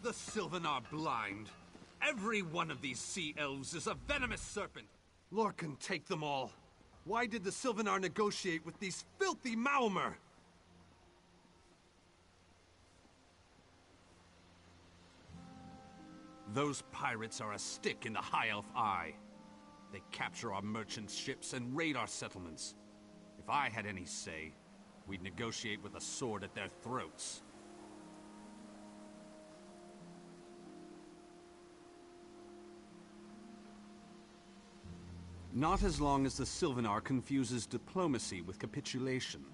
the Sylvanar blind? Every one of these sea elves is a venomous serpent. Lorcan, take them all. Why did the Sylvanar negotiate with these filthy Maomer? Those pirates are a stick in the High Elf eye. They capture our merchant ships and raid our settlements. If I had any say, we'd negotiate with a sword at their throats. Not as long as the Sylvanar confuses diplomacy with capitulation.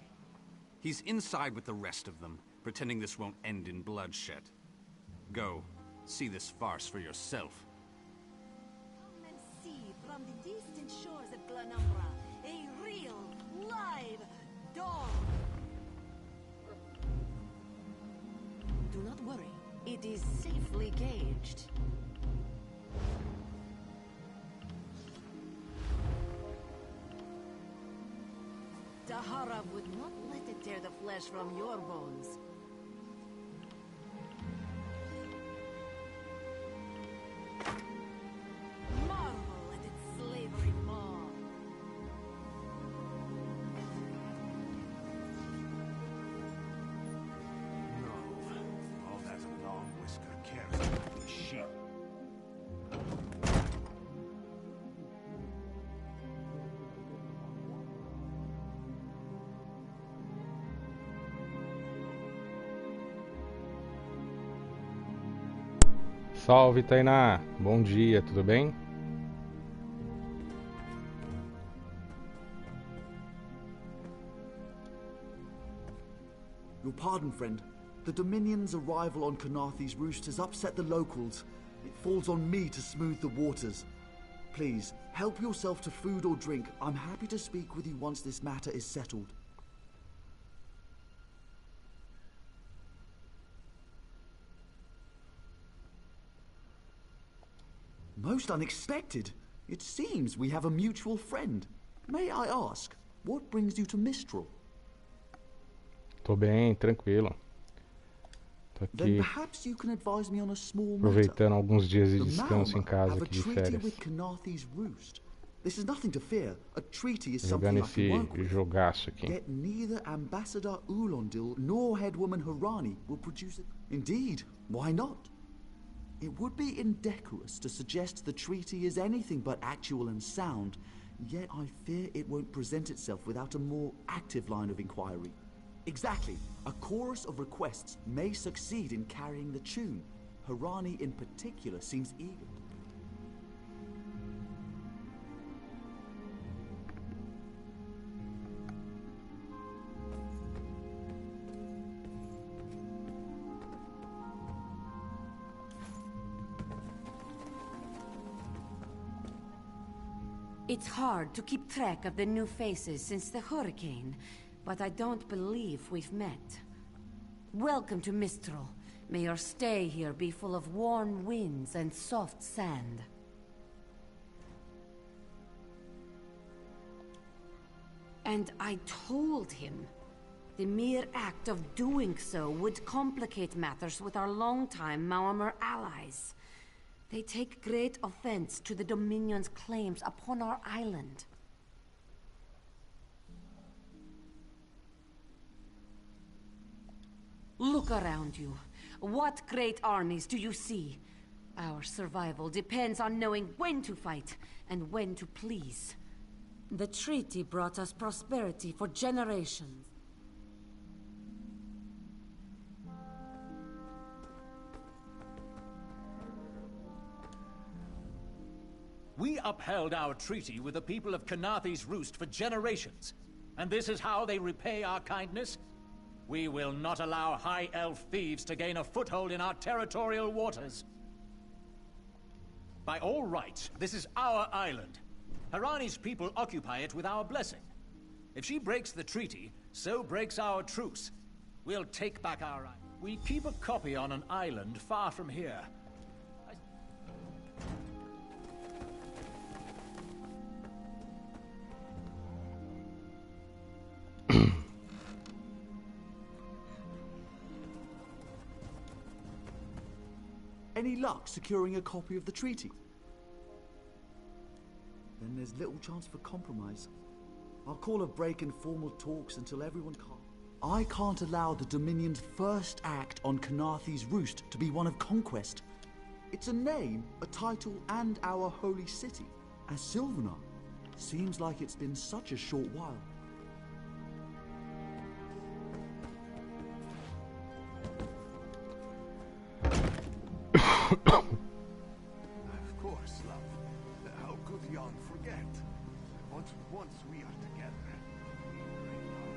He's inside with the rest of them, pretending this won't end in bloodshed. Go, see this farce for yourself. Come and see from the distant shores of Glanumbra a real, live dog. Do not worry, it is safely caged. Tahara would not let it tear the flesh from your bones. Marvel at its slavery maw. No, all that long whisker cares about the sheep. Salve, Tainá! Bom dia, tudo bem? Your pardon, friend. The Dominion's arrival on Kanathe's roost has upset the locals. It falls on me to smooth the waters. Please, help yourself to food or drink. I'm happy to speak with you once this matter is settled. Most unexpected. It seems we have a mutual friend. May I ask, what brings you to Mistral? Tô bem, tranquilo. Tô Then aqui perhaps you can advise me on a small matter. aproveitando alguns dias de The descanso em Maomer casa have a aqui de treaty férias. with Kanathe's roost. This is nothing to fear. A treaty is Jogando something I can esse work with. jogaço aqui. Yet neither Ambassador Ulondil nor headwoman Harani will produce it. Indeed, why not? It would be indecorous to suggest the treaty is anything but actual and sound, yet I fear it won't present itself without a more active line of inquiry. Exactly. A chorus of requests may succeed in carrying the tune. Harani in particular seems eager. It's hard to keep track of the new faces since the hurricane, but I don't believe we've met. Welcome to Mistral. May your stay here be full of warm winds and soft sand. And I told him the mere act of doing so would complicate matters with our longtime Maomer allies. They take great offense to the Dominion's claims upon our island. Look around you. What great armies do you see? Our survival depends on knowing when to fight and when to please. The treaty brought us prosperity for generations. We upheld our treaty with the people of Kanathe's Roost for generations. And this is how they repay our kindness? We will not allow High Elf thieves to gain a foothold in our territorial waters. By all rights, this is our island. Harani's people occupy it with our blessing. If she breaks the treaty, so breaks our truce. We'll take back our island. We keep a copy on an island far from here. Any luck securing a copy of the treaty? Then there's little chance for compromise. I'll call a break in formal talks until everyone calm. I can't allow the Dominion's first act on Canarthy's Roost to be one of conquest. It's a name, a title, and our holy city. As Sylvanar, seems like it's been such a short while. Of course, love. How could Jan forget? Once we are together, we bring our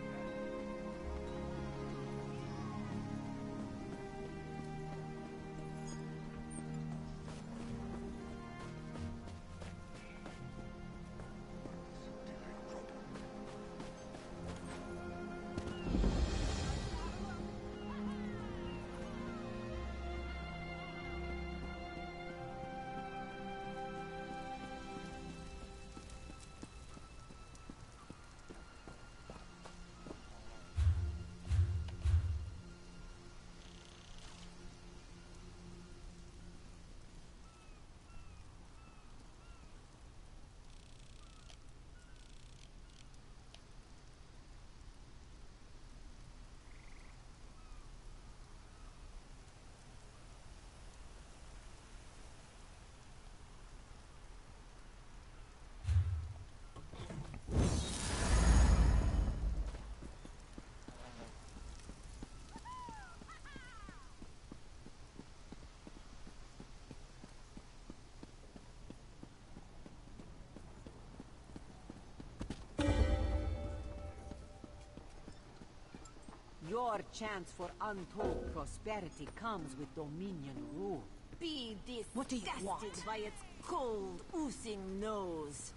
Your chance for untold prosperity comes with Dominion rule. Be disgusted by its cold, oozing nose.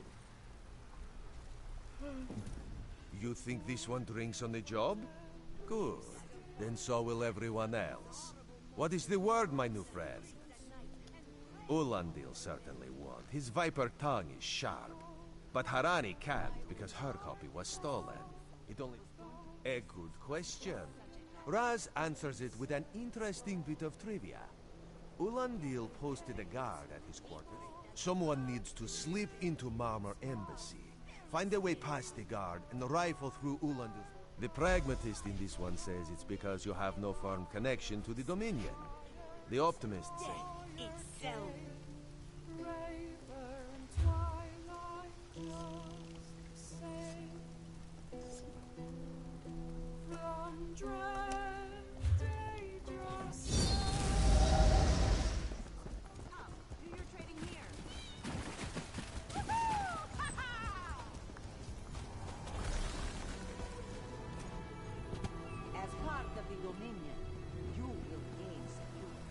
You think this one drinks on the job? Good. Then so will everyone else. What is the word, my new friend? Ulandil certainly won't. His viper tongue is sharp. But Harani can't, because her copy was stolen. It only... A good question. Raz answers it with an interesting bit of trivia. Ulandil posted a guard at his quarter. Someone needs to slip into Marmor Embassy, find a way past the guard, and rifle through Ulandil. The pragmatist in this one says it's because you have no firm connection to the Dominion. The optimist says... Itself. As part of the Dominion, you will gain security.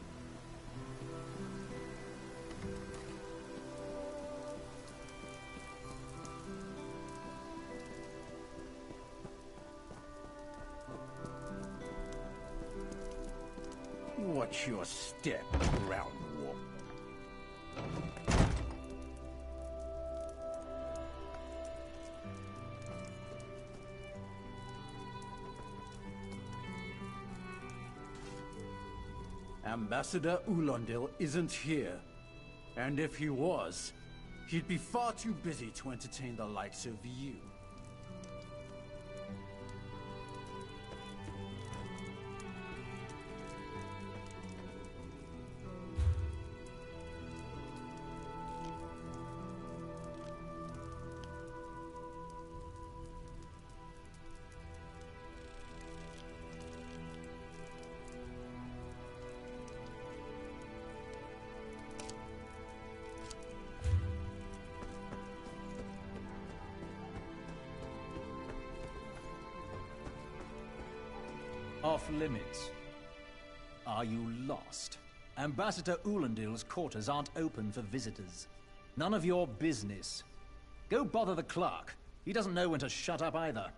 Watch your step, ground warp. Ambassador Ulandil isn't here. And if he was, he'd be far too busy to entertain the likes of you. Off limits. Are you lost? Ambassador Ulandil's quarters aren't open for visitors. None of your business. Go bother the clerk. He doesn't know when to shut up either.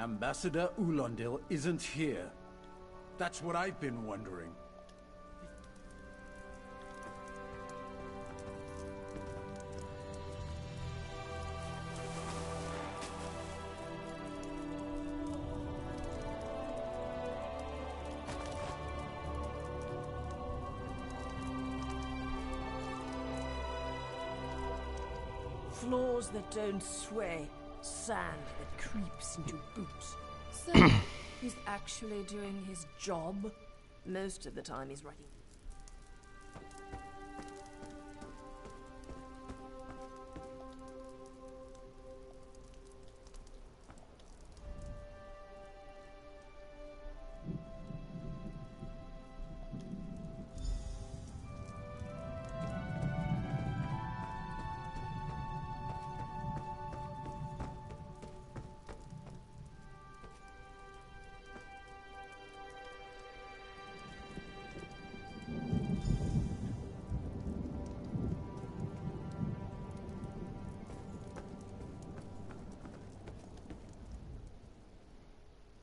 Ambassador Ulondil isn't here. That's what I've been wondering. Floors that don't sway, sand that creeps into boots. So, he's actually doing his job. Most of the time he's writing.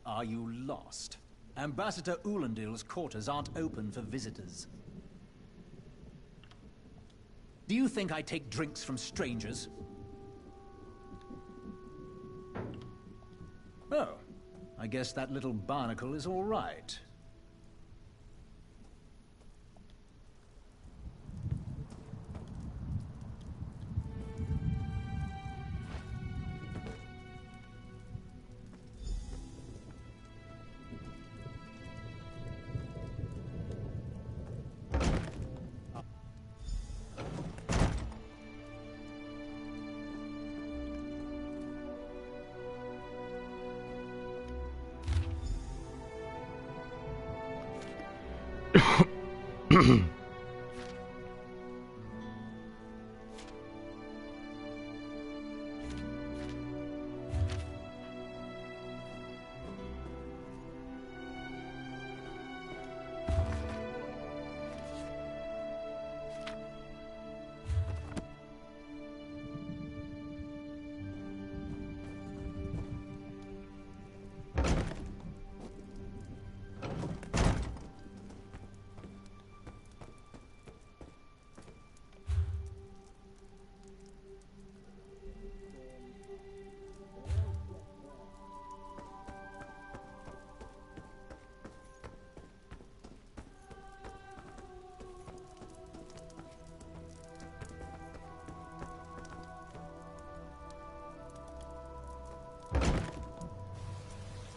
Are you lost? Ambassador Ulondil's quarters aren't open for visitors. Do you think I take drinks from strangers? Oh, I guess that little barnacle is all right.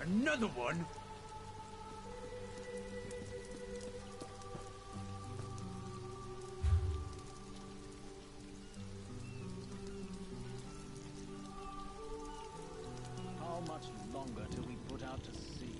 Another one? How much longer till we put out to sea?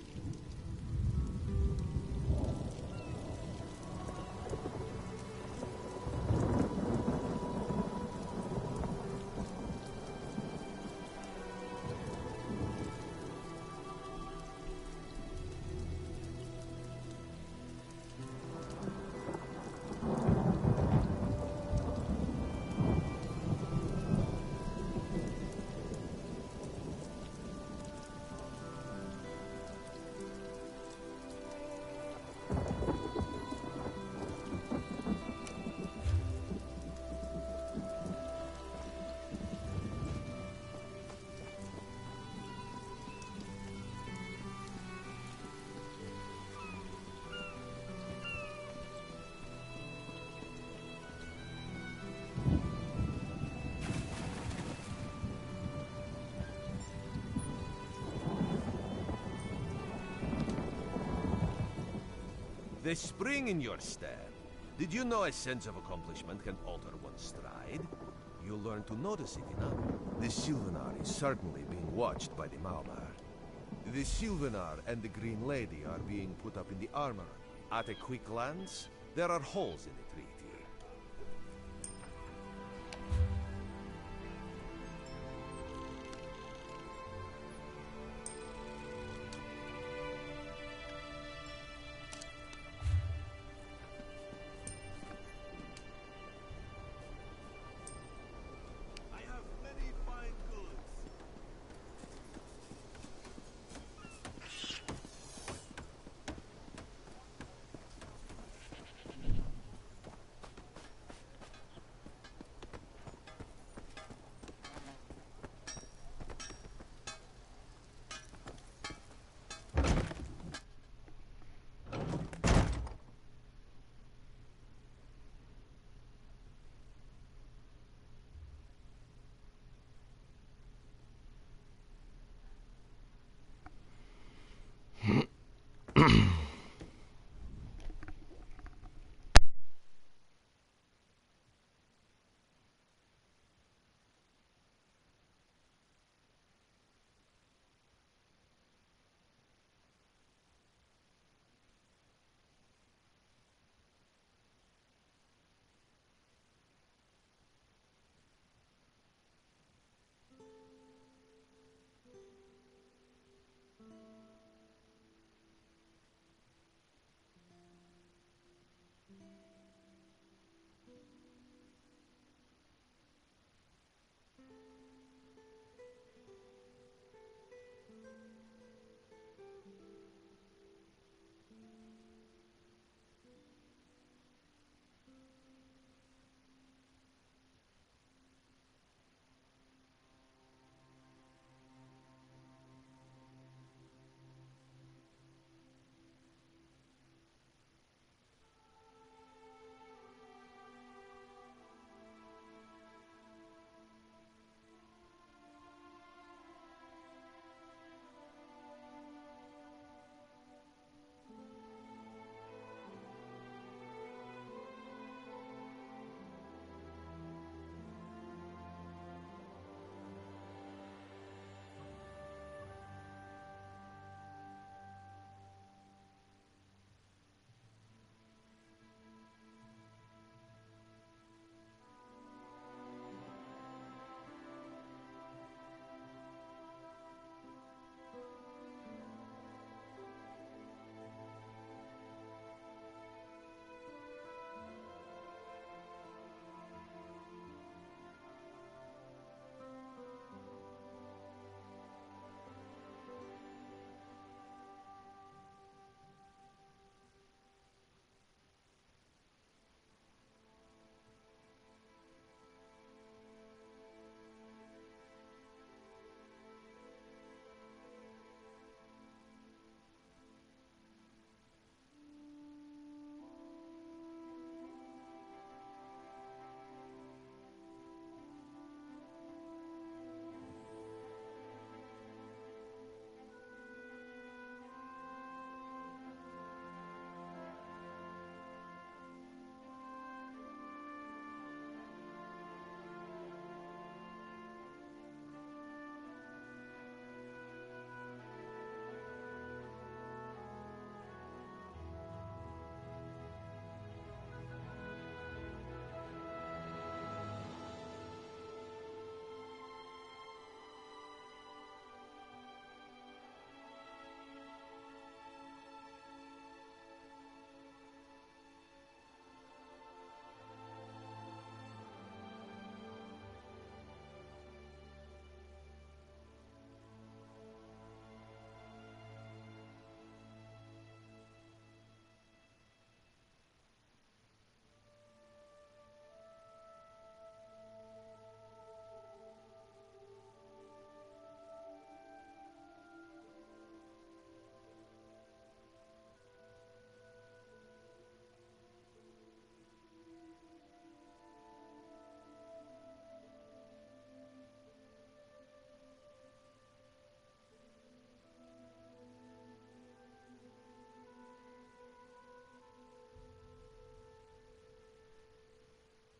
The spring in your step. Did you know a sense of accomplishment can alter one's stride? You'll learn to notice it enough. The Sylvanar is certainly being watched by the Maumar. The Sylvanar and the Green Lady are being put up in the armor. At a quick glance, there are holes in the treaty. I have many fine goods.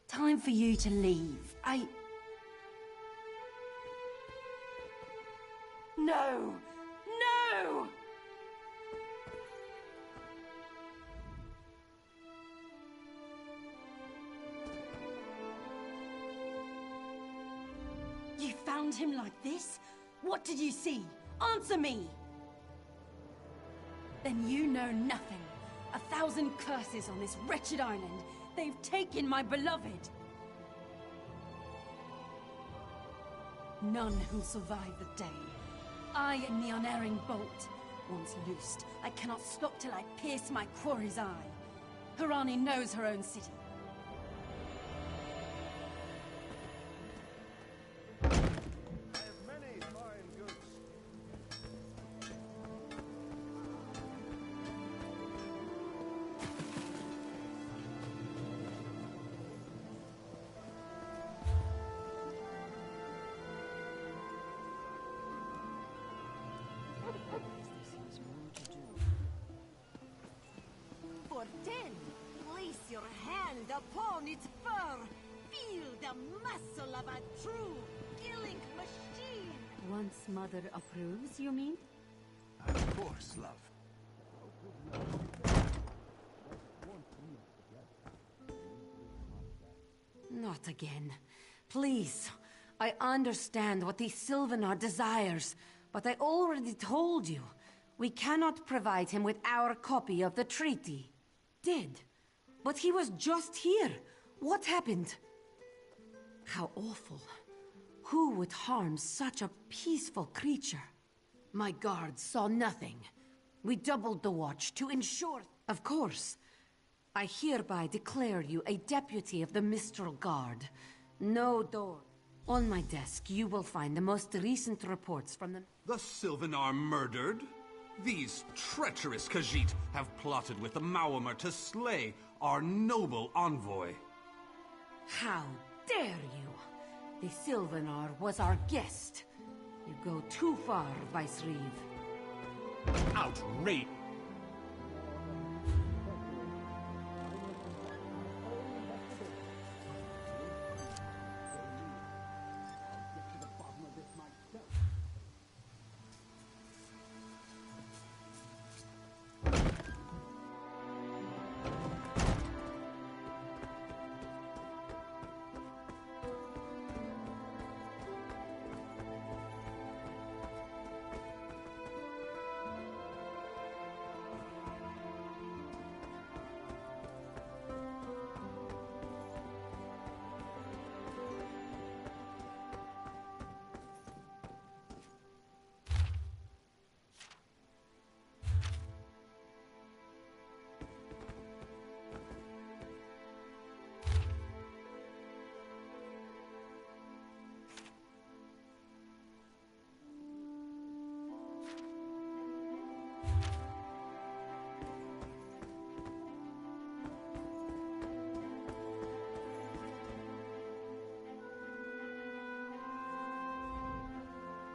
Time for you to leave. No! No! You found him like this? What did you see? Answer me! Then you know nothing. 1,000 curses on this wretched island. They've taken my beloved. None who'll survive the day. I am the unerring bolt. Once loosed, I cannot stop till I pierce my quarry's eye. Harani knows her own city. 10. Place your hand upon its fur. Feel the muscle of a true killing machine. Once Mother approves, you mean? Of course, love. Not again. Please. I understand what the Sylvanar desires, but I already told you. We cannot provide him with our copy of the treaty. Did. But he was just here. What happened? How awful. Who would harm such a peaceful creature? My guards saw nothing. We doubled the watch to ensure... Of course. I hereby declare you a deputy of the Mistral Guard. No door. On my desk, you will find the most recent reports from the... The Sylvanar murdered? These treacherous Khajiit have plotted with the Maormer to slay our noble envoy. How dare you? The Sylvanar was our guest. You go too far, Vice-Reeve. Outrage!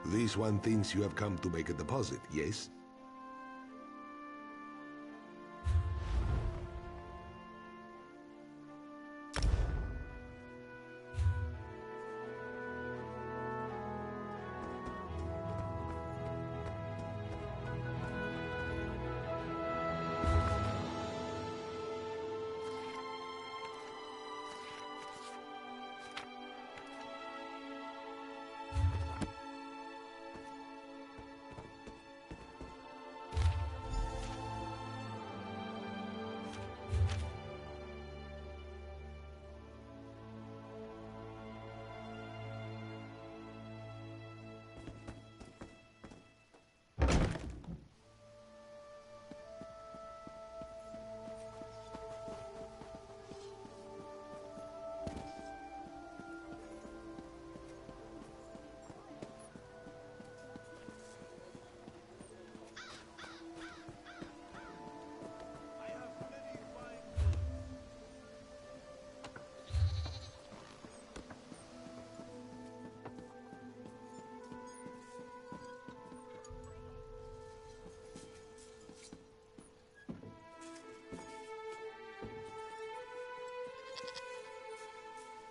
This one thinks you have come to make a deposit, yes?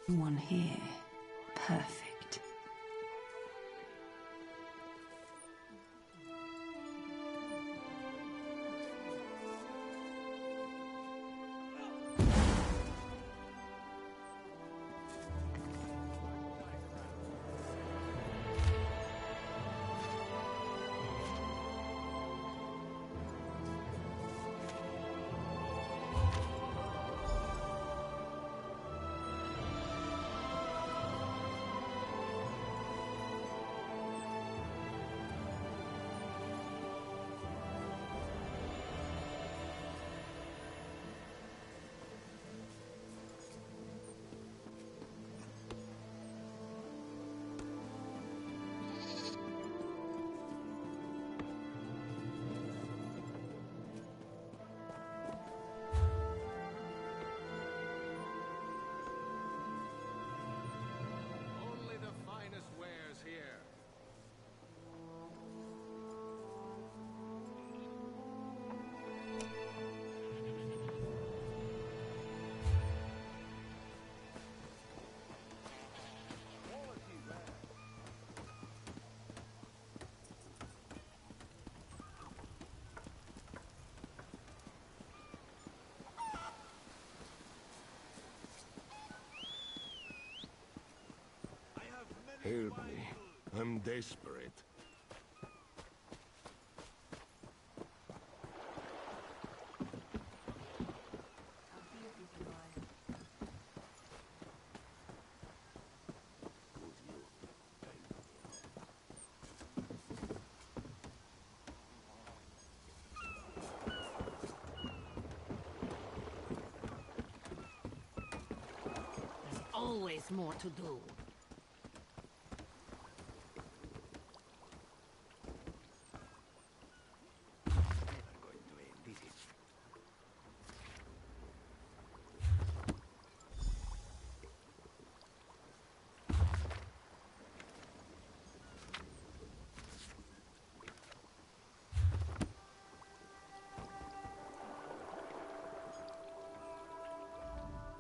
One here. Perfect. Help me. I'm desperate. Always more to do.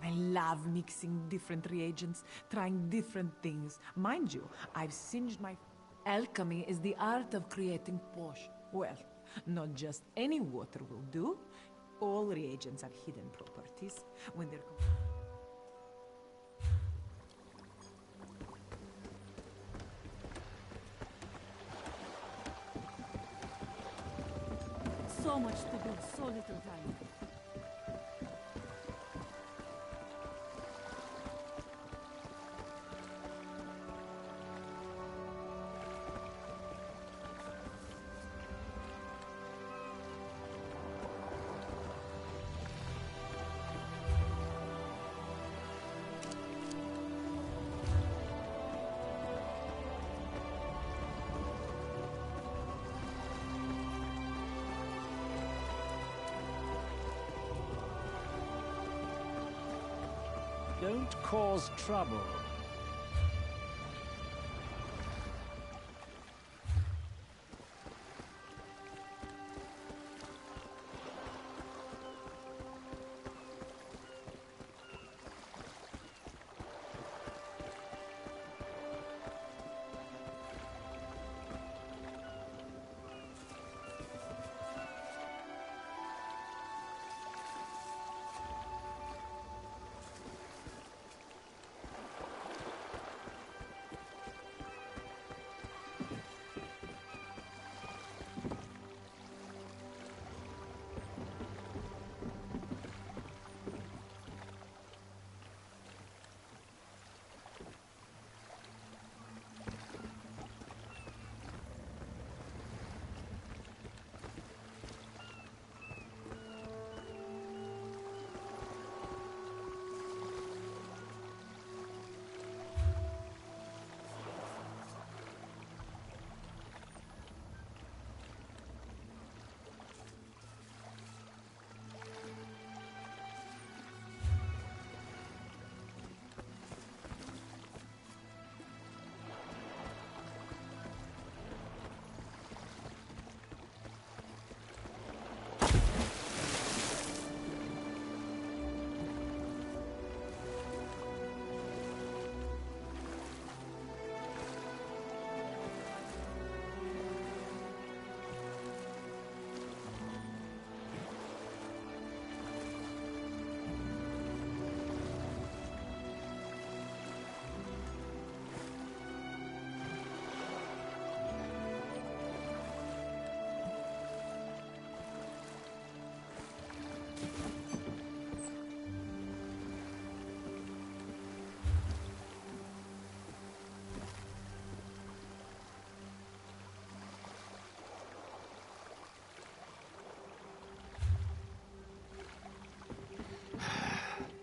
I love mixing different reagents, trying different things. Mind you, I've singed my... Alchemy is the art of creating potion. Well, not just any water will do. All reagents have hidden properties. When they're... So much to do, so little time. Don't cause trouble.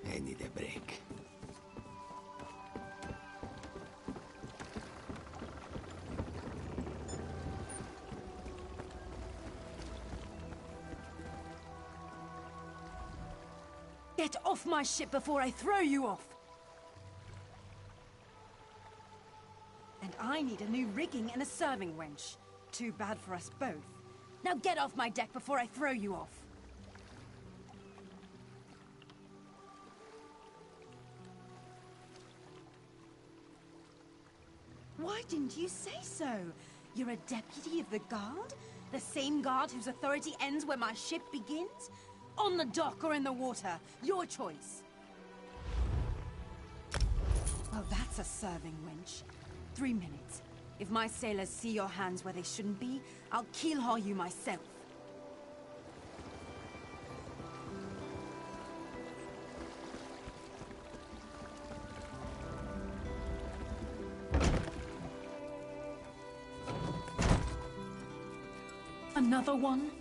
I need a break. Get off my ship before I throw you off! And I need a new rigging and a serving wench. Too bad for us both. Now get off my deck before I throw you off! Why didn't you say so? You're a deputy of the guard? The same guard whose authority ends where my ship begins? On the dock or in the water? Your choice. Well, that's a serving wench. 3 minutes. If my sailors see your hands where they shouldn't be, I'll keelhaul you myself. Another one?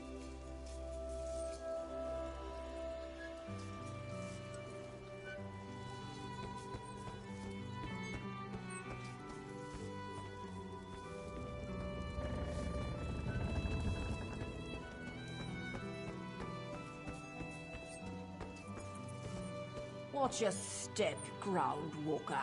Watch your step, ground walker.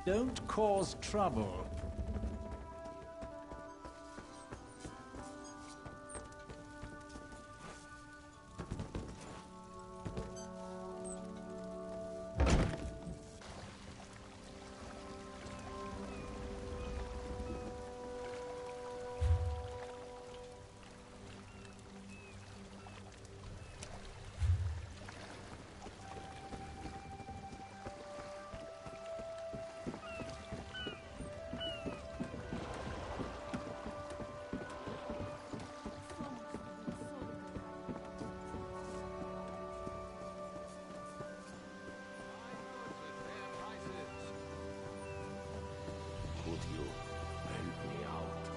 Don't cause trouble. Could you help me out?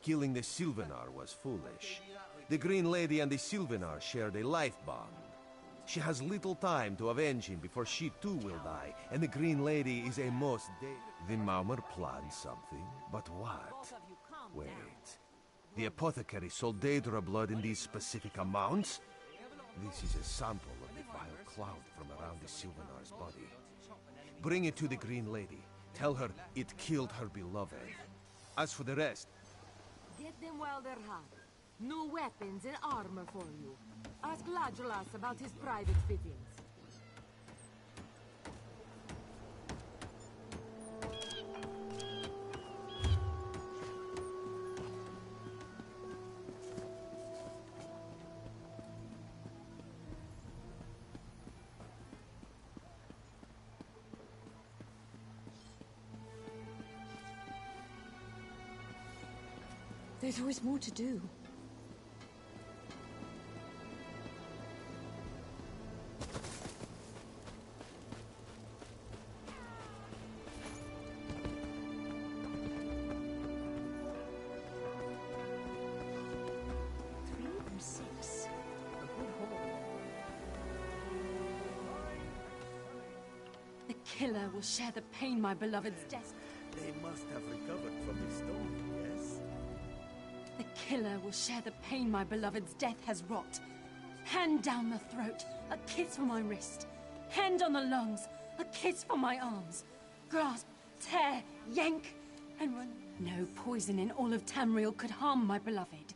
Killing the Sylvanar was foolish. The Green Lady and the Sylvanar shared a life bond. She has little time to avenge him before she too will die, and the Green Lady is a most The Maumar planned something, but what? Wait. The apothecary sold Daedra blood in these specific amounts? This is a sample of the vile cloud from around the Sylvanar's body. Bring it to the Green Lady. Tell her it killed her beloved. As for the rest, Get them while they're hot. New weapons and armor for you. Ask Ladralas about his private fittings. There's always more to do. The killer will share the pain my beloved's death. They must have recovered from the storm, yes? The killer will share the pain my beloved's death has wrought. Hand down the throat, a kiss for my wrist. Hand on the lungs, a kiss for my arms. Grasp, tear, yank, and run. No poison in all of Tamriel could harm my beloved.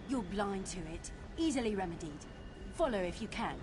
You're blind to it, easily remedied. Follow if you can.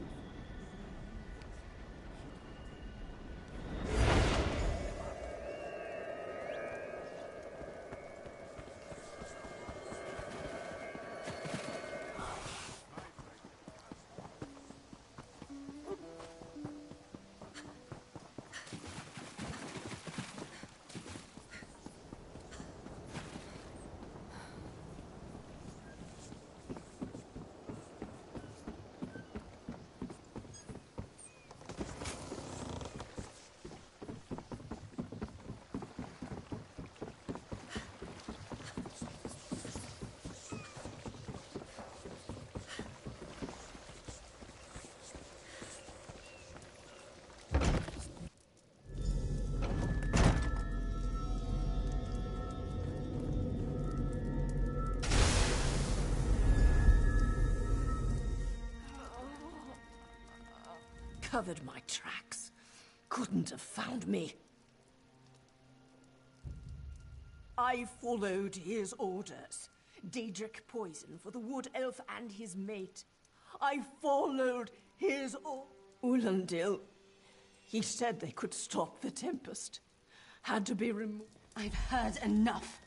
covered my tracks. Couldn't have found me. I followed his orders. Daedric poison for the wood elf and his mate. I followed his Ulandil. He said they could stop the Tempest. Had to be removed. I've heard enough.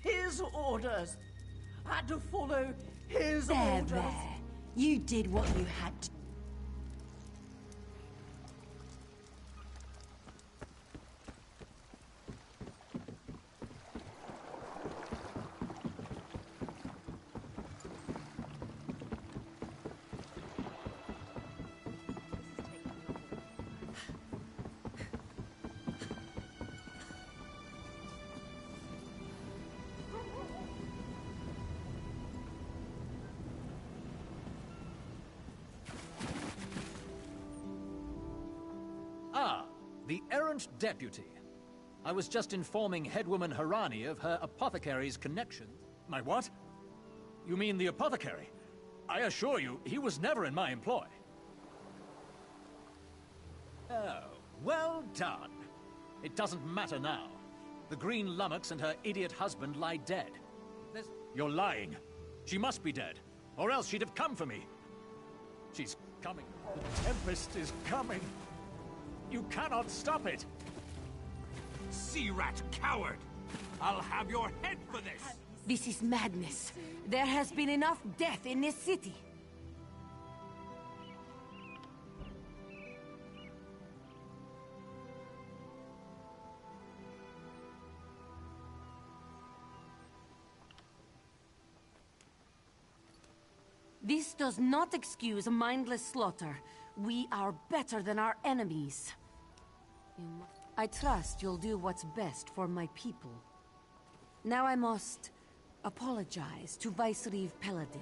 His orders. Had to follow his orders. There. You did what you had to. The errant deputy. I was just informing headwoman Harani of her apothecary's connection. My what? You mean the apothecary? I assure you, he was never in my employ. Oh, well done. It doesn't matter now. The green lummox and her idiot husband lie dead. You're lying. She must be dead, or else she'd have come for me. She's coming. The Tempest is coming. You cannot stop it! Sea rat coward! I'll have your head for this! This is madness. There has been enough death in this city. This does not excuse mindless slaughter. We are better than our enemies. I trust you'll do what's best for my people. Now I must apologize to Vicereeve Peladil.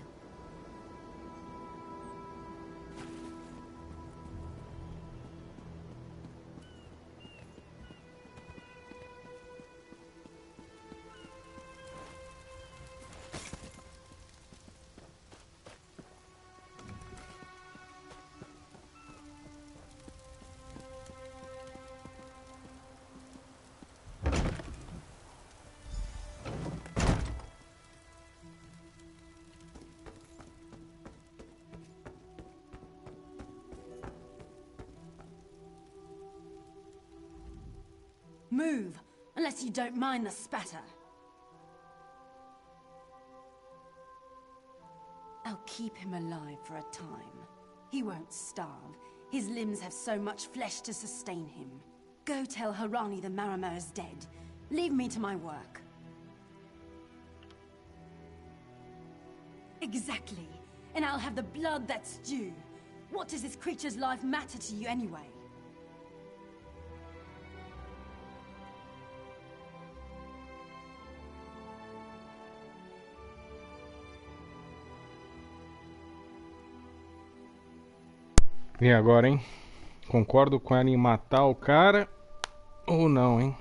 Move, unless you don't mind the spatter. I'll keep him alive for a time. He won't starve. His limbs have so much flesh to sustain him. Go tell Harani the Marama is dead. Leave me to my work. Exactly. And I'll have the blood that's due. What does this creature's life matter to you anyway? E agora, hein? Concordo com ela em matar o cara ou não, hein?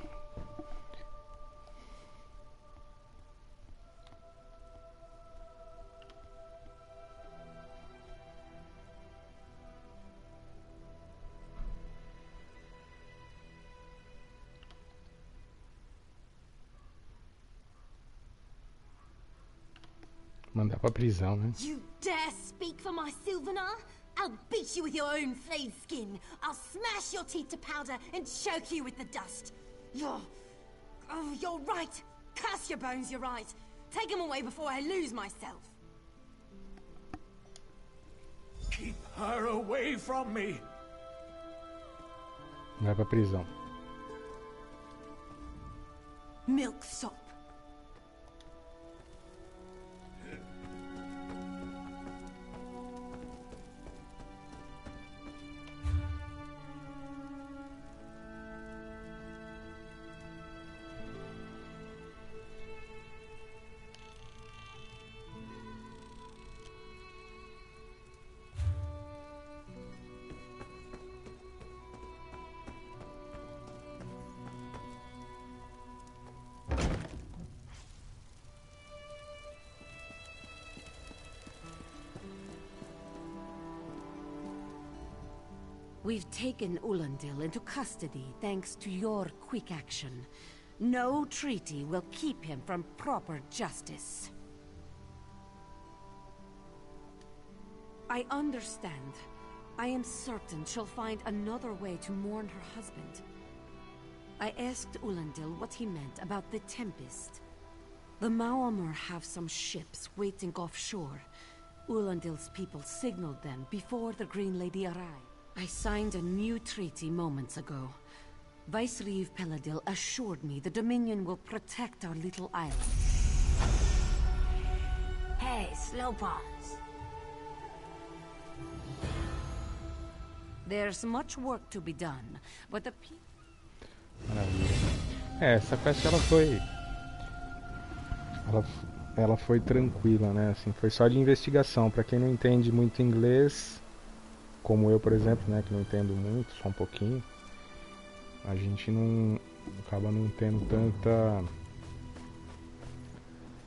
Mandar pra prisão, né? You dare speak for my Sylvanar? I'll beat you with your own flayed skin. I'll smash your teeth to powder and choke you with the dust. You're right. Curse your bones, you're right. Take him away before I lose myself. Keep her away from me. Vai pra prisão. Milksop. We've taken Ulandil into custody thanks to your quick action. No treaty will keep him from proper justice. I understand. I am certain she'll find another way to mourn her husband. I asked Ulandil what he meant about the Tempest. The Maomir have some ships waiting offshore. Ulandil's people signaled them before the Green Lady arrived. I signed a new treaty moments ago. Vicereeve Peladil assured me the Dominion will protect our little island. Hey, slow pause. There's much work to be done, but the people... Maravilha. Essa quest ela foi tranquila, né? Assim, foi só de investigação. Pra quem não entende muito inglês, como eu, por exemplo, né, que não entendo muito, só um pouquinho, a gente não acaba não tendo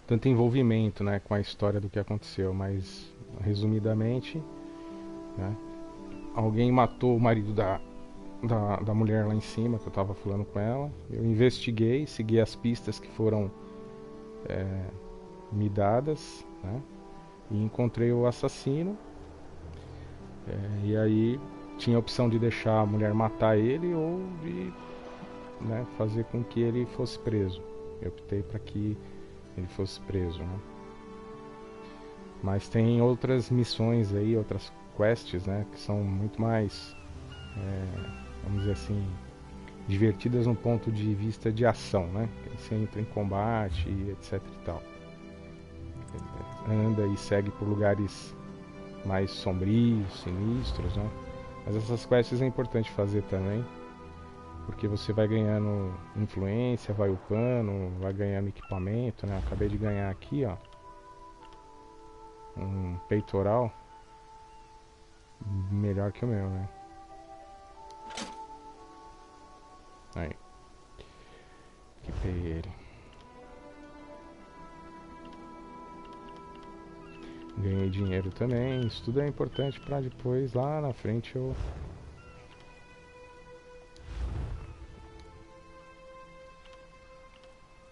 tanto envolvimento, né, com a história do que aconteceu, mas resumidamente, né, alguém matou o marido da mulher lá em cima, que eu tava falando com ela. Eu investiguei, segui as pistas que foram me dadas, né, e encontrei o assassino. E aí tinha a opção de deixar a mulher matar ele ou de, né, fazer com que ele fosse preso. Eu optei para que ele fosse preso, né? Mas tem outras missões aí, outras quests, né, que são muito mais, vamos dizer assim, divertidas no ponto de vista de ação, né? Você entra em combate e etc e tal. Anda e segue por lugares mais sombrios, sinistros, né? Mas essas quests é importante fazer também, porque você vai ganhando influência, vai upando, vai ganhando equipamento, né? Acabei de ganhar aqui, ó, um peitoral melhor que o meu, né? Aí, equipei ele. Ganhei dinheiro também. Isso tudo é importante para depois, lá na frente, eu...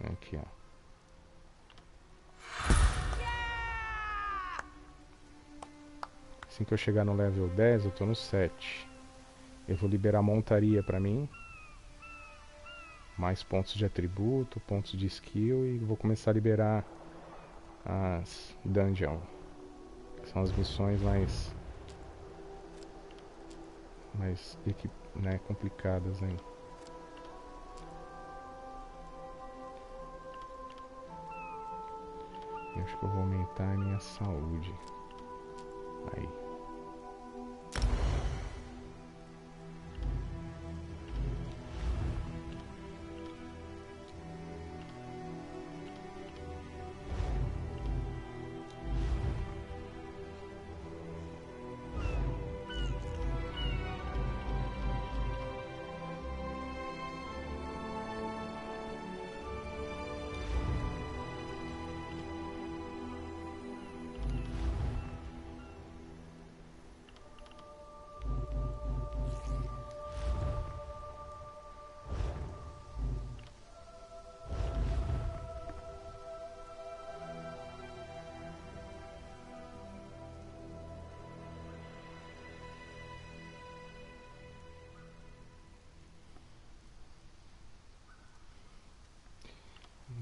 Aqui, ó. Assim que eu chegar no level 10, eu tô no 7. Eu vou liberar montaria pra mim. Mais pontos de atributo, pontos de skill. E vou começar a liberar as dungeon. São as missões mais né, complicadas, hein? Eu acho que eu vou aumentar a minha saúde. Aí.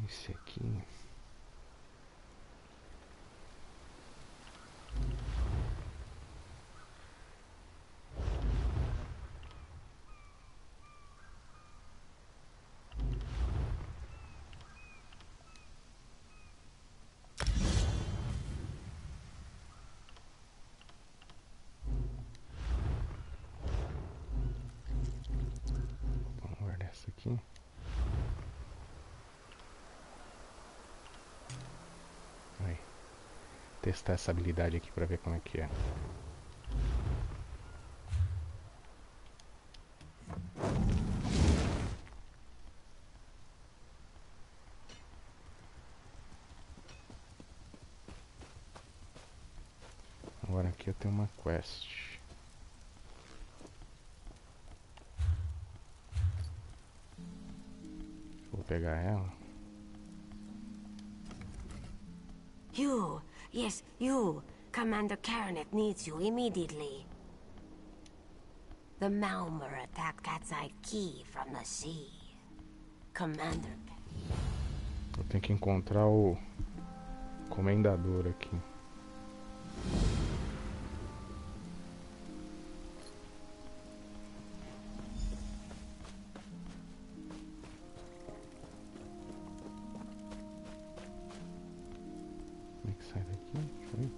Esse aqui. Vamos guardar essa aqui. Testar essa habilidade aqui pra ver como é que é. Agora aqui eu tenho uma quest. pegar ela. You, yes, you. Commander Karanet needs you immediately. The Malmer attacked Cat's Eye Key from the sea. Commander... Eu tenho que encontrar o comendador aqui. Como é que sai daqui? Deixa eu ver.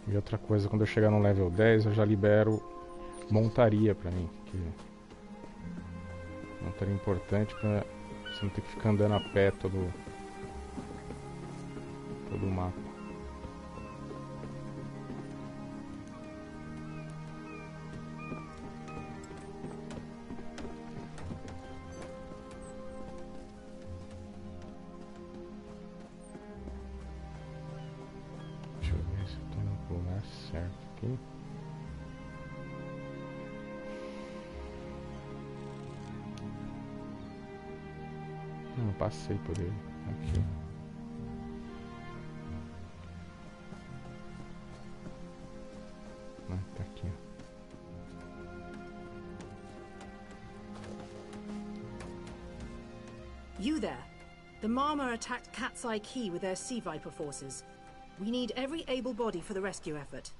E outra coisa, quando eu chegar no level 10, eu já libero montaria pra mim. Que montaria importante pra você não ter que ficar andando a pé todo o mapa. Não passei por ele. Aqui. Ah, tá aqui. You there. The Marmor attacked Cat's Eye Key with their Sea Viper forces. We need every able body for the rescue effort.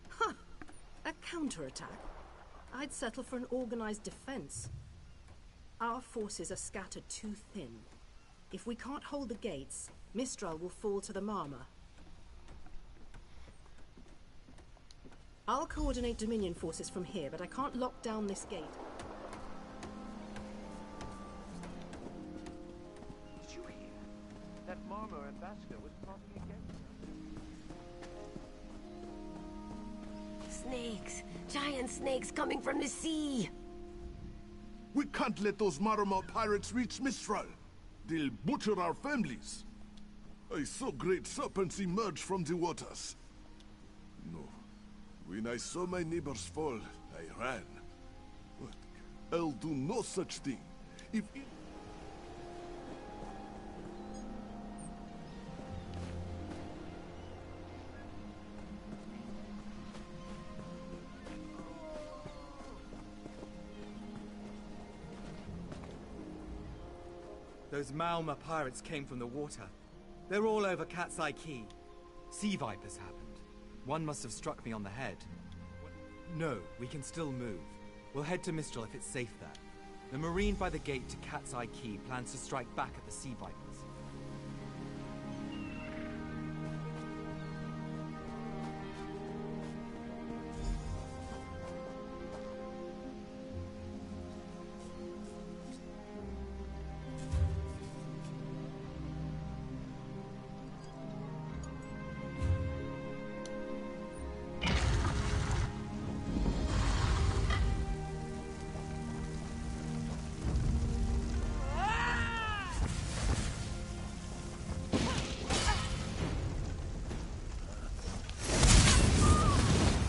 Huh. A counterattack? I'd settle for an organized defense. Our forces are scattered too thin. If we can't hold the gates, Mistral will fall to the Marmor. I'll coordinate Dominion forces from here, but I can't lock down this gate. Did you hear? That Marmor ambassador was plotting against us. Snakes! Giant snakes coming from the sea! We can't let those Marmor pirates reach Mistral. They'll butcher our families. I saw great serpents emerge from the waters. No. When I saw my neighbors fall, I ran. But I'll do no such thing. If it... Those Malma pirates came from the water. They're all over Cat's Eye Key. Sea Vipers happened. One must have struck me on the head. No, we can still move. We'll head to Mistral if it's safe there. The Marine by the gate to Cat's Eye Key plans to strike back at the Sea Vipers.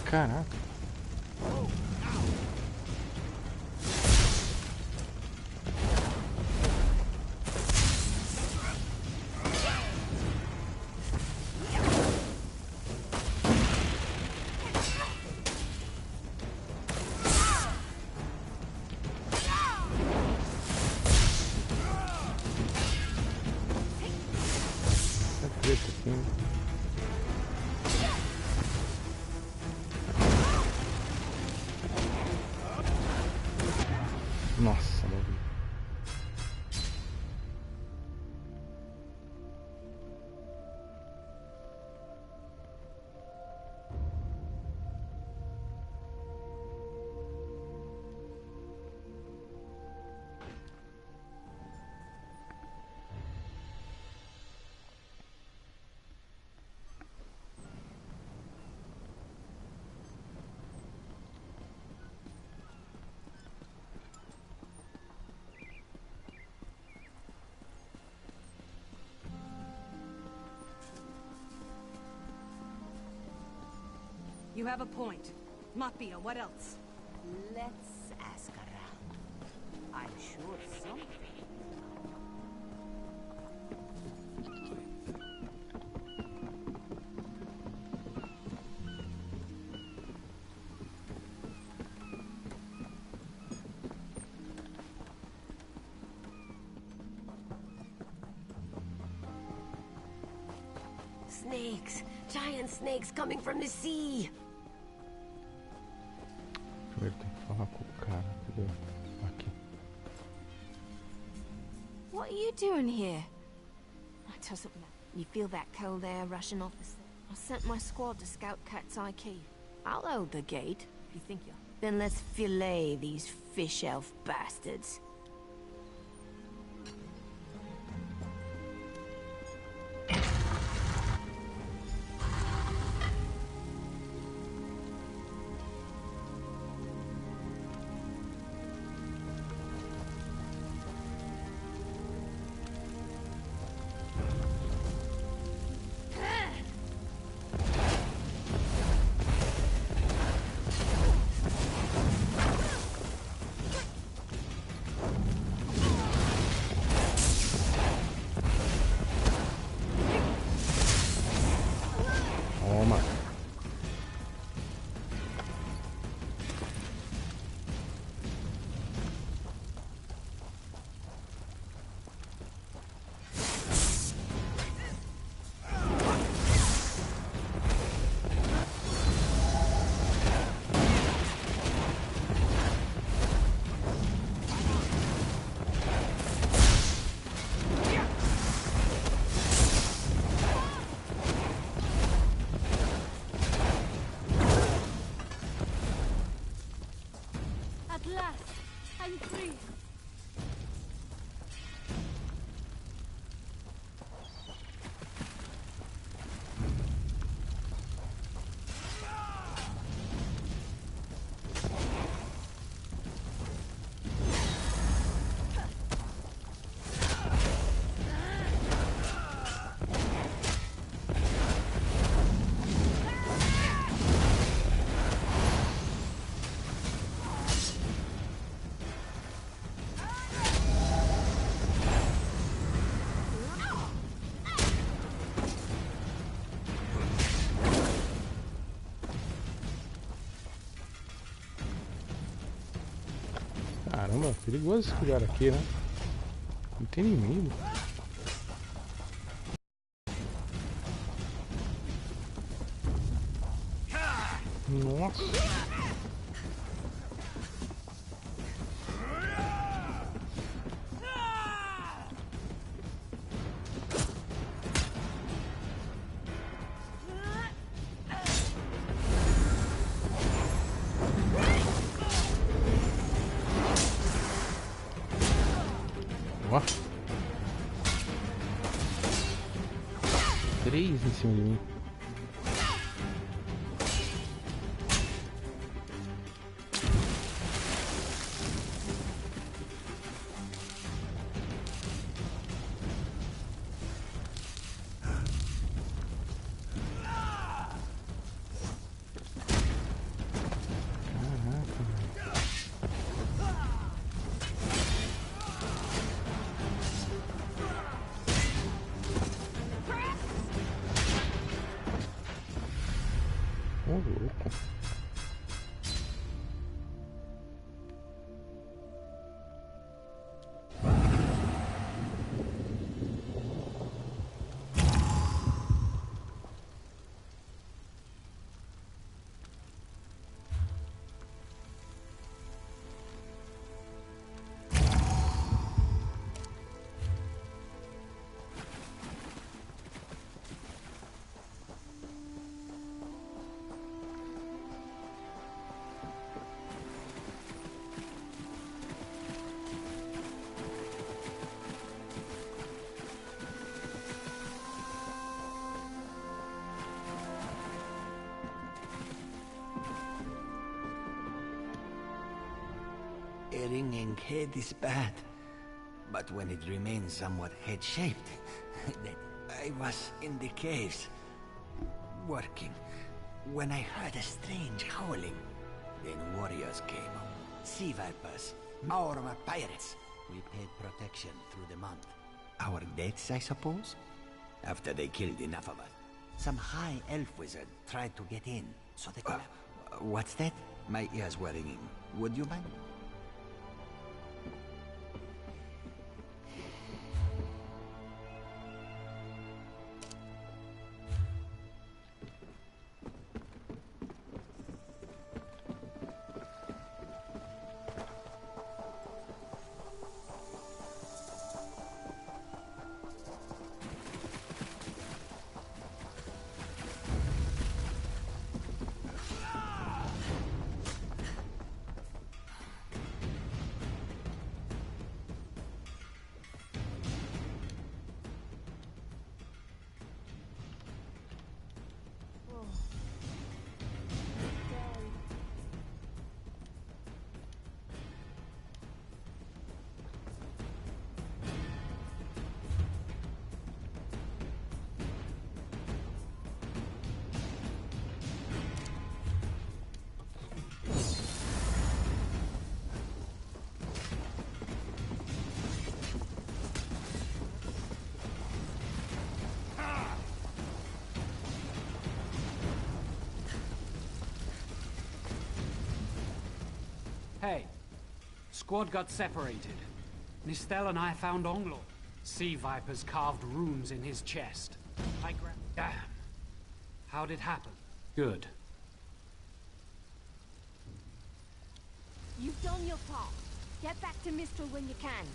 Caraca. Tá preto aqui. Nossa, meu Deus. You have a point. Matbia, what else? Let's ask around. I'm sure something. Snakes! Giant snakes coming from the sea! Deixa eu ver, tem que falar com o cara. Cadê? Aqui. What are you doing here? It doesn't matter. You feel that cold air rushing off the... I sent my squad to scout Cat's Eye Key. I'll hold the gate, if you think you're... Then let's fillet these fish elf bastards. Toma. At last, I'm free. Caramba, perigoso esse lugar aqui, né? Não tem inimigo. Nossa. Ó. 3 em cima de mim. Ô, louco. Erring in head is bad, but when it remains somewhat head-shaped, I was in the caves, working. when I heard a strange howling. Then warriors came. Sea vipers. Armor pirates. We paid protection through the month. Our deaths, I suppose? After they killed enough of us. Some high elf wizard tried to get in, so they could what's that? My ears were ringing. Would you mind? Hey, squad got separated. Nistel and I found Onglo. Sea vipers carved runes in his chest. Damn. How'd it happen? Good. You've done your part. Get back to Mistral when you can.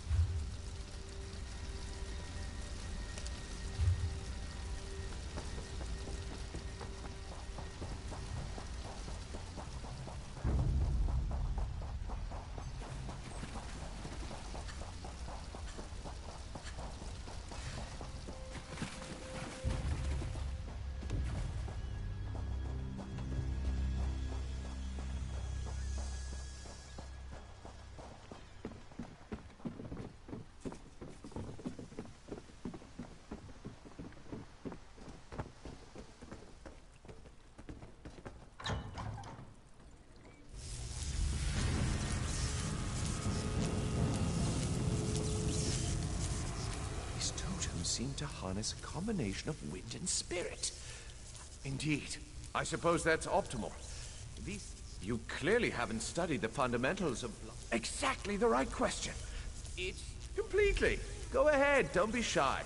Seem to harness a combination of wind and spirit. Indeed. I suppose that's optimal. You clearly haven't studied the fundamentals of... Exactly the right question. It's completely. Go ahead, don't be shy.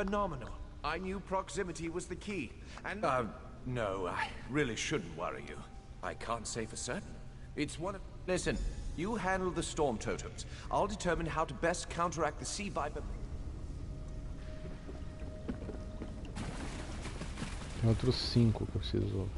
phenomenal. I knew proximity was the key, and... No, I really shouldn't worry you. I can't say for certain. It's one of... Listen, you handle the storm totems. I'll determine how to best counteract the Sea Viper... Tem outros 5 que eu preciso.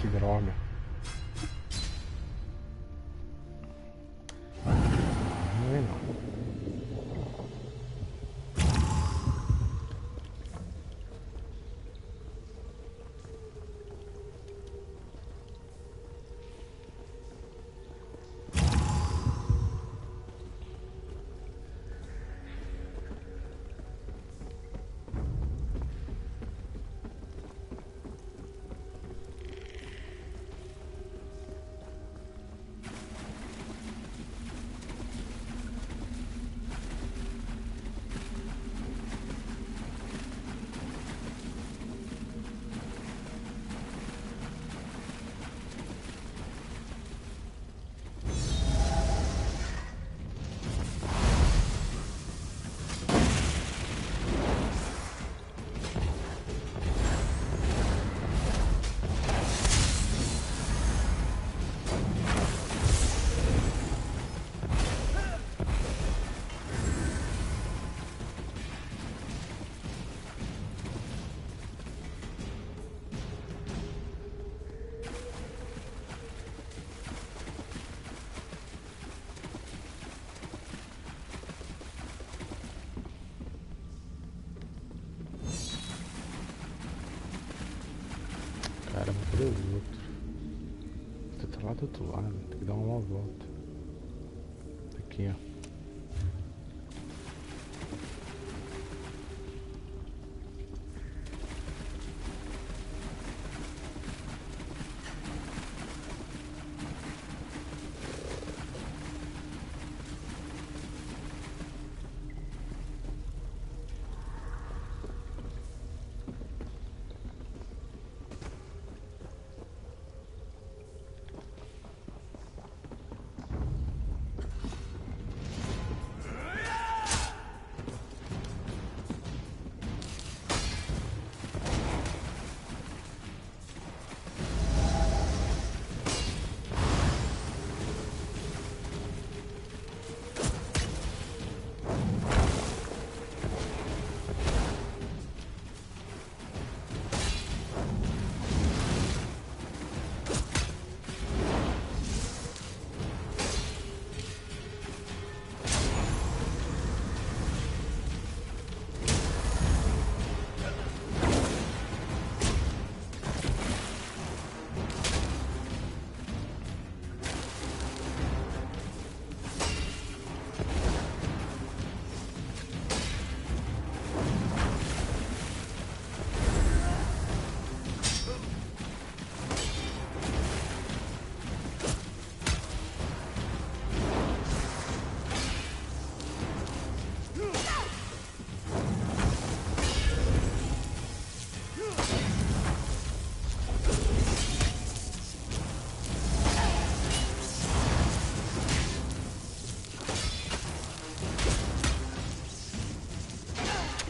Que droga. Não é não. Caramba, cadê o outro? Você tá lá do outro lado, tem que dar uma volta. Aqui, ó.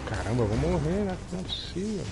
Caramba, eu vou morrer, né? Não é possível.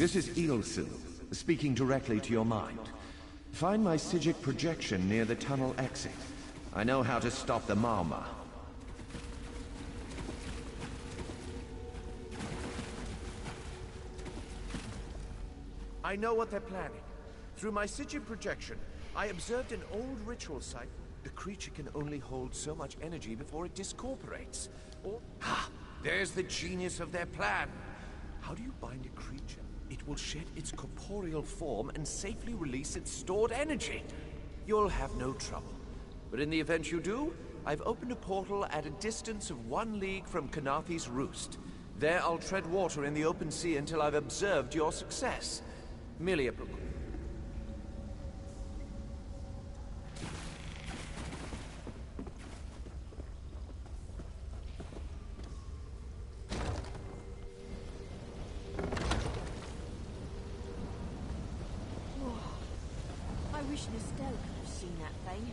This is Ilsil, speaking directly to your mind. Find my Psijic projection near the tunnel exit. I know how to stop the Marma. I know what they're planning. Through my Psijic projection, I observed an old ritual site. The creature can only hold so much energy before it discorporates. There's the genius of their plan. How do you bind a creature? It will shed its corporeal form and safely release its stored energy. You'll have no trouble. But in the event you do, I've opened a portal at a distance of 1 league from Kanathi's roost. There I'll tread water in the open sea until I've observed your success. Merely a precaution. I wish Nistel could have seen that thing.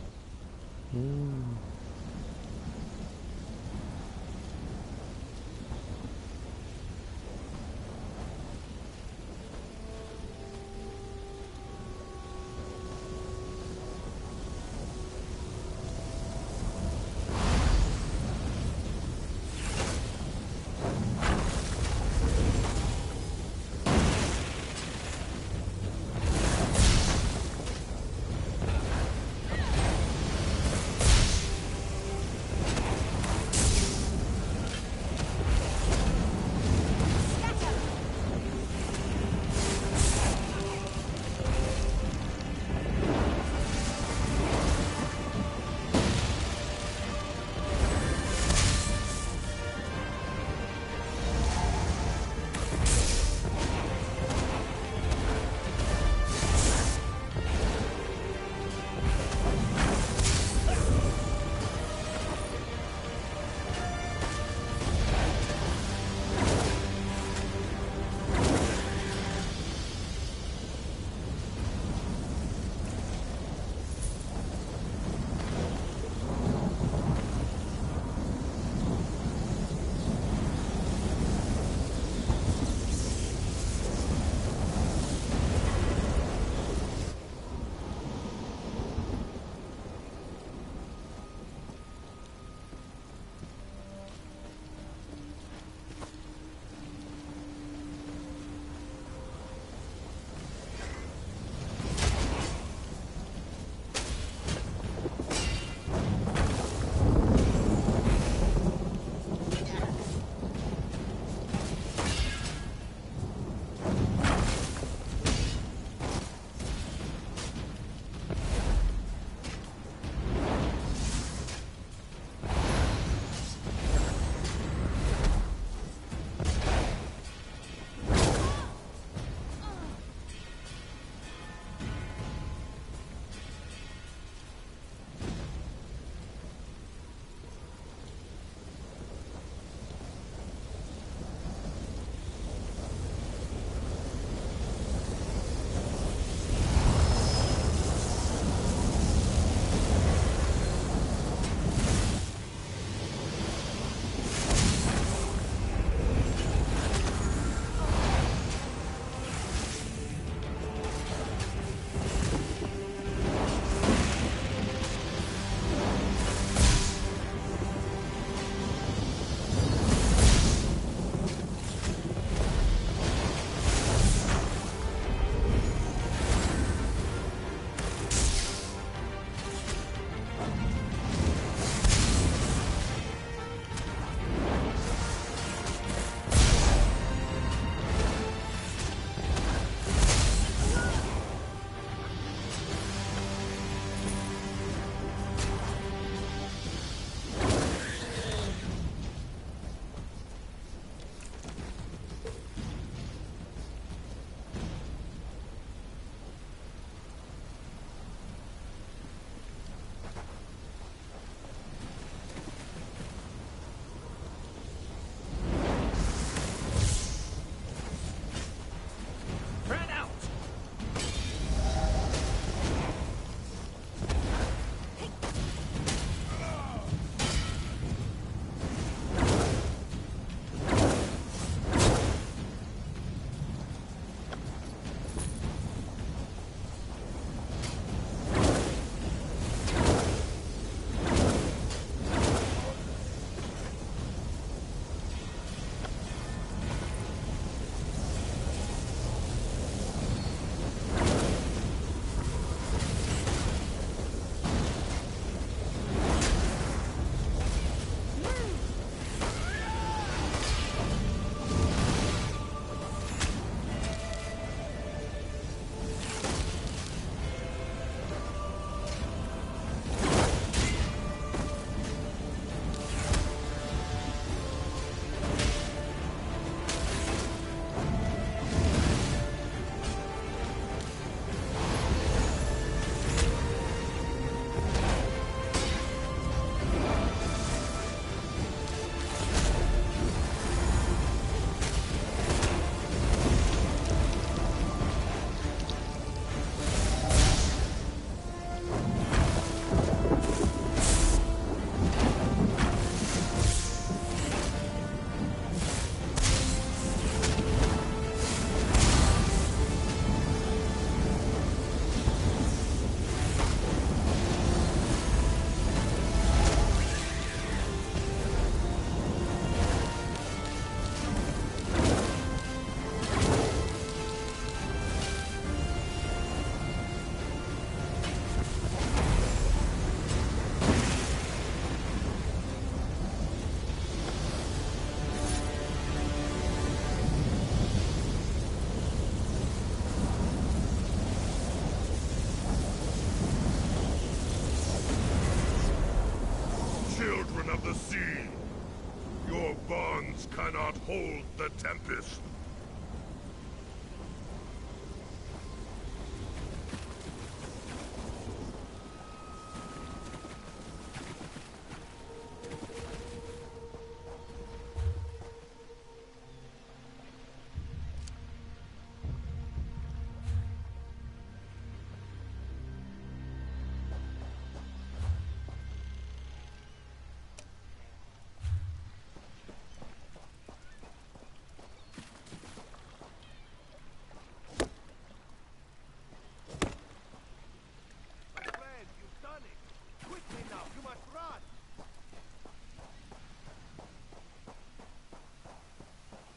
Hold the tempest.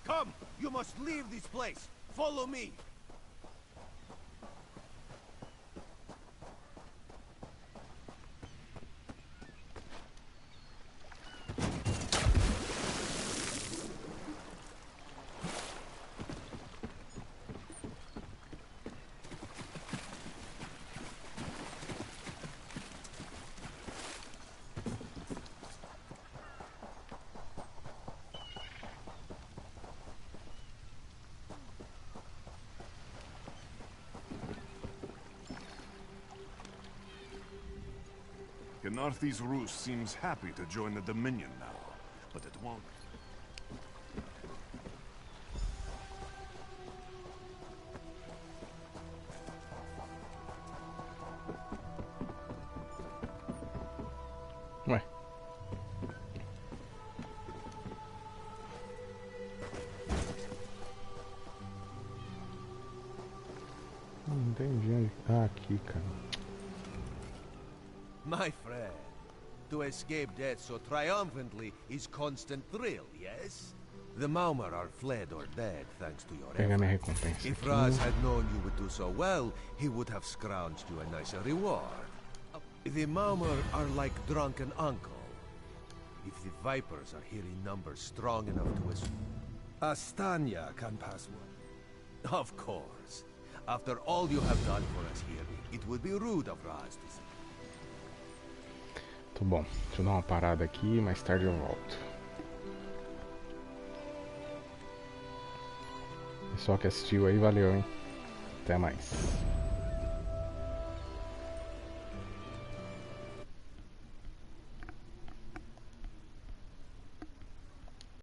Come! You must leave this place! Follow me! Gnarthy's Roost seems happy to join the Dominion now, but it won't. Ué. Não entendi onde... Ah, aqui, cara. My friend, to escape death so triumphantly is constant thrill, yes? The Maumar are fled or dead thanks to your Pega minha efforts. recompensa If aqui. Raz had known you would do so well, he would have scrounged you a nicer reward. The Maumar are like drunken uncle. If the Vipers are here in numbers strong enough to Astanya can pass one. Of course. After all you have done for us here, it would be rude of Raz to say. Tá bom, deixa eu dar uma parada aqui, mais tarde eu volto. Pessoal que assistiu aí, valeu, hein? Até mais.